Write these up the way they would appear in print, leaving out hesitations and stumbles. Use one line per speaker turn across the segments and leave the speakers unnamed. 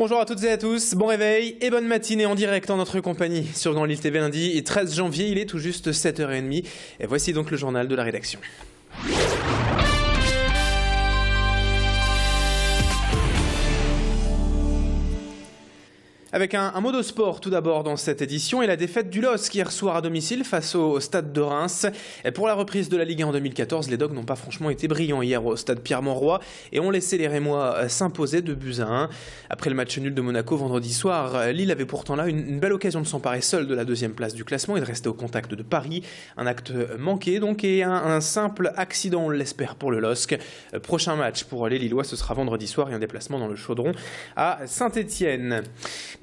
Bonjour à toutes et à tous, bon réveil et bonne matinée en direct en notre compagnie sur Grand Lille TV lundi 13 janvier, il est tout juste 7h30 et voici donc le journal de la rédaction. Avec un mot de sport tout d'abord dans cette édition et la défaite du LOSC hier soir à domicile face au Stade de Reims. Et pour la reprise de la Ligue 1 en 2014, les Dogs n'ont pas franchement été brillants hier au Stade Pierre-Mauroy et ont laissé les Rémois s'imposer 2-1. Après le match nul de Monaco vendredi soir, Lille avait pourtant là une belle occasion de s'emparer seule de la deuxième place du classement et de rester au contact de Paris. Un acte manqué donc et un simple accident, on l'espère pour le LOSC. Prochain match pour les Lillois, ce sera vendredi soir et un déplacement dans le Chaudron à Saint-Étienne.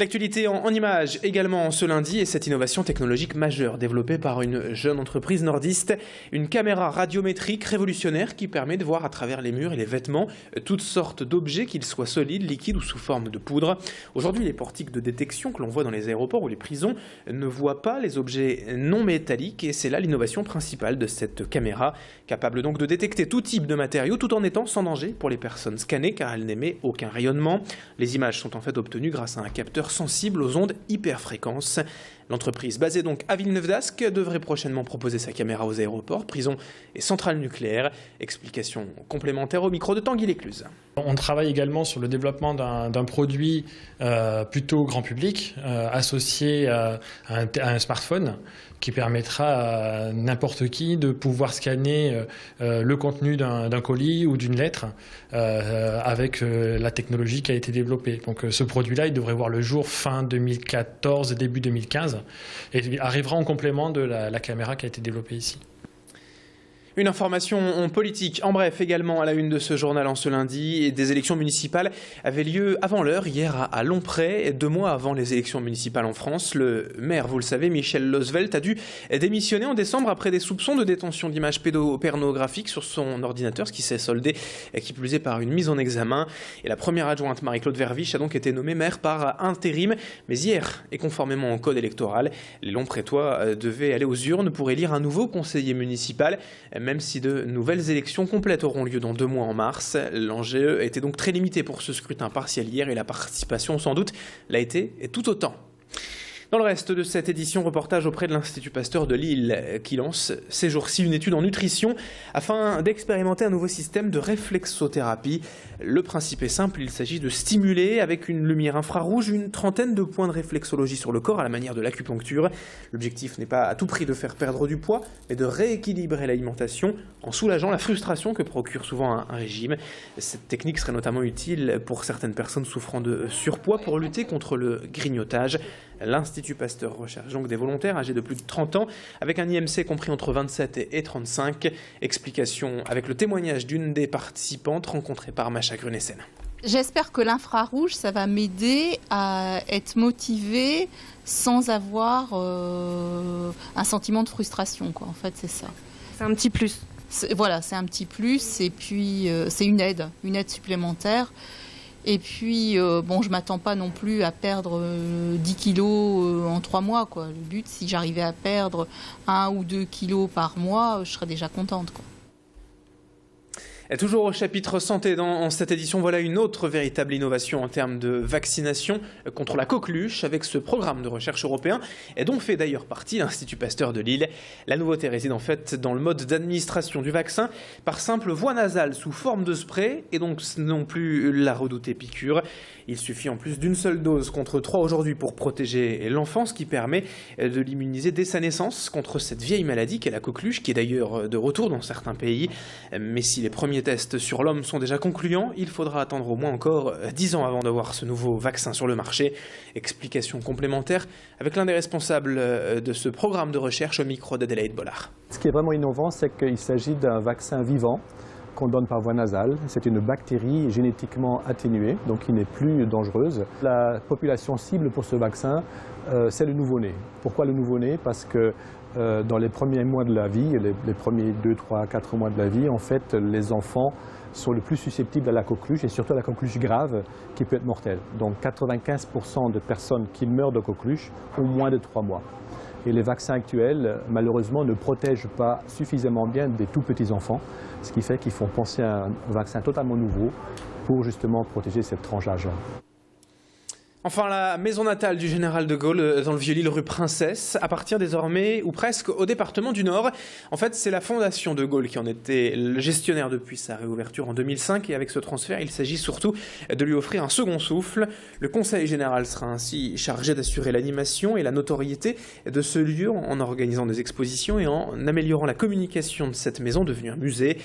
L'actualité en images également ce lundi et cette innovation technologique majeure développée par une jeune entreprise nordiste, une caméra radiométrique révolutionnaire qui permet de voir à travers les murs et les vêtements toutes sortes d'objets, qu'ils soient solides, liquides ou sous forme de poudre. Aujourd'hui, les portiques de détection que l'on voit dans les aéroports ou les prisons ne voient pas les objets non métalliques et c'est là l'innovation principale de cette caméra, capable donc de détecter tout type de matériaux tout en étant sans danger pour les personnes scannées car elle n'émet aucun rayonnement. Les images sont en fait obtenues grâce à un capteur sensible aux ondes hyperfréquences. L'entreprise basée donc à Villeneuve-d'Ascq devrait prochainement proposer sa caméra aux aéroports, prisons et centrales nucléaires. Explication complémentaire au micro de Tanguy Lécluse.
On travaille également sur le développement d'un produit plutôt grand public associé à un smartphone qui permettra à n'importe qui de pouvoir scanner le contenu d'un colis ou d'une lettre avec la technologie qui a été développée. Donc ce produit-là, il devrait voir le jour fin 2014, début 2015 et il arrivera en complément de la caméra qui a été développée ici.
Une information politique, en bref, également à la une de ce journal en ce lundi. Et des élections municipales avaient lieu avant l'heure, hier à Lomprey, 2 mois avant les élections municipales en France. Le maire, vous le savez, Michel Losvelt, a dû démissionner en décembre après des soupçons de détention d'images pédopornographiques sur son ordinateur, ce qui s'est soldé, qui plus est, par une mise en examen. Et la première adjointe, Marie-Claude Verviche, a donc été nommée maire par intérim. Mais hier, et conformément au code électoral, les Lomprétois devaient aller aux urnes pour élire un nouveau conseiller municipal. Même si de nouvelles élections complètes auront lieu dans 2 mois en mars. L'enjeu était donc très limité pour ce scrutin partiel hier et la participation sans doute l'a été et tout autant. Dans le reste de cette édition, reportage auprès de l'Institut Pasteur de Lille qui lance ces jours-ci une étude en nutrition afin d'expérimenter un nouveau système de réflexothérapie. Le principe est simple, il s'agit de stimuler avec une lumière infrarouge une trentaine de points de réflexologie sur le corps à la manière de l'acupuncture. L'objectif n'est pas à tout prix de faire perdre du poids, mais de rééquilibrer l'alimentation en soulageant la frustration que procure souvent un régime. Cette technique serait notamment utile pour certaines personnes souffrant de surpoids pour lutter contre le grignotage. L'Institut Pasteur recherche donc des volontaires âgés de plus de 30 ans avec un IMC compris entre 27 et 35. Explication avec le témoignage d'une des participantes rencontrée par Macha Grunessen.
J'espère que l'infrarouge, ça va m'aider à être motivée sans avoir un sentiment de frustration, quoi. En fait, c'est ça.
C'est un petit plus.
Voilà, c'est un petit plus et puis c'est une aide supplémentaire. Et puis, bon, je ne m'attends pas non plus à perdre 10 kilos en 3 mois, quoi. Le but, si j'arrivais à perdre 1 ou 2 kilos par mois, je serais déjà contente, quoi.
Et toujours au chapitre santé dans cette édition, voilà une autre véritable innovation en termes de vaccination contre la coqueluche avec ce programme de recherche européen et dont fait d'ailleurs partie l'Institut Pasteur de Lille. La nouveauté réside en fait dans le mode d'administration du vaccin par simple voie nasale sous forme de spray et donc non plus la redoutée piqûre. Il suffit en plus d'une seule dose contre 3 aujourd'hui pour protéger l'enfant, ce qui permet de l'immuniser dès sa naissance contre cette vieille maladie qu'est la coqueluche, qui est d'ailleurs de retour dans certains pays. Mais si les premiers tests sur l'homme sont déjà concluants, il faudra attendre au moins encore 10 ans avant de voir ce nouveau vaccin sur le marché. Explication complémentaire avec l'un des responsables de ce programme de recherche au micro d'Adélaïde Bollard.
Ce qui est vraiment innovant, c'est qu'il s'agit d'un vaccin vivant qu'on donne par voie nasale. C'est une bactérie génétiquement atténuée, donc qui n'est plus dangereuse. La population cible pour ce vaccin, c'est le nouveau-né. Pourquoi le nouveau-né? Parce que dans les premiers mois de la vie, les premiers 2, 3, 4 mois de la vie, en fait, les enfants sont le plus susceptibles à la coqueluche et surtout à la coqueluche grave qui peut être mortelle. Donc 95% de personnes qui meurent de coqueluche ont moins de 3 mois. Et les vaccins actuels, malheureusement, ne protègent pas suffisamment bien des tout petits enfants, ce qui fait qu'ils font penser à un vaccin totalement nouveau pour justement protéger cette tranche d'âge.
Enfin, la maison natale du général de Gaulle dans le Vieux-Lille rue Princesse appartient désormais ou presque au département du Nord. En fait, c'est la fondation de Gaulle qui en était le gestionnaire depuis sa réouverture en 2005 et avec ce transfert, il s'agit surtout de lui offrir un second souffle. Le conseil général sera ainsi chargé d'assurer l'animation et la notoriété de ce lieu en organisant des expositions et en améliorant la communication de cette maison devenue un musée.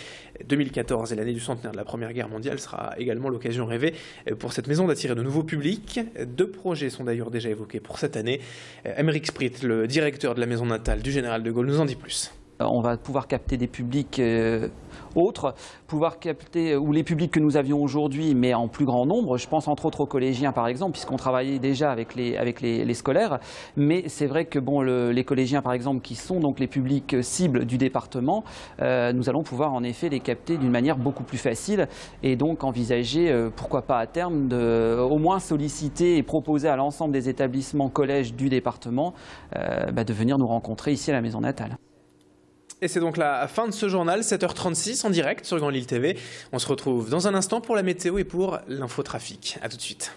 2014 est l'année du centenaire de la Première Guerre mondiale, sera également l'occasion rêvée pour cette maison d'attirer de nouveaux publics. 2 projets sont d'ailleurs déjà évoqués pour cette année. Aymeric Sprit, le directeur de la maison natale du général de Gaulle, nous en dit plus.
On va pouvoir capter des publics autres, pouvoir capter ou les publics que nous avions aujourd'hui, mais en plus grand nombre. Je pense entre autres aux collégiens par exemple, puisqu'on travaillait déjà avec les scolaires. Mais c'est vrai que bon, les collégiens par exemple, qui sont donc les publics cibles du département, nous allons pouvoir en effet les capter d'une manière beaucoup plus facile et donc envisager, pourquoi pas à terme, de au moins solliciter et proposer à l'ensemble des établissements collèges du département de venir nous rencontrer ici à la maison natale.
Et c'est donc la fin de ce journal, 7h36 en direct sur Grand Lille TV. On se retrouve dans un instant pour la météo et pour l'infotrafic. A tout de suite.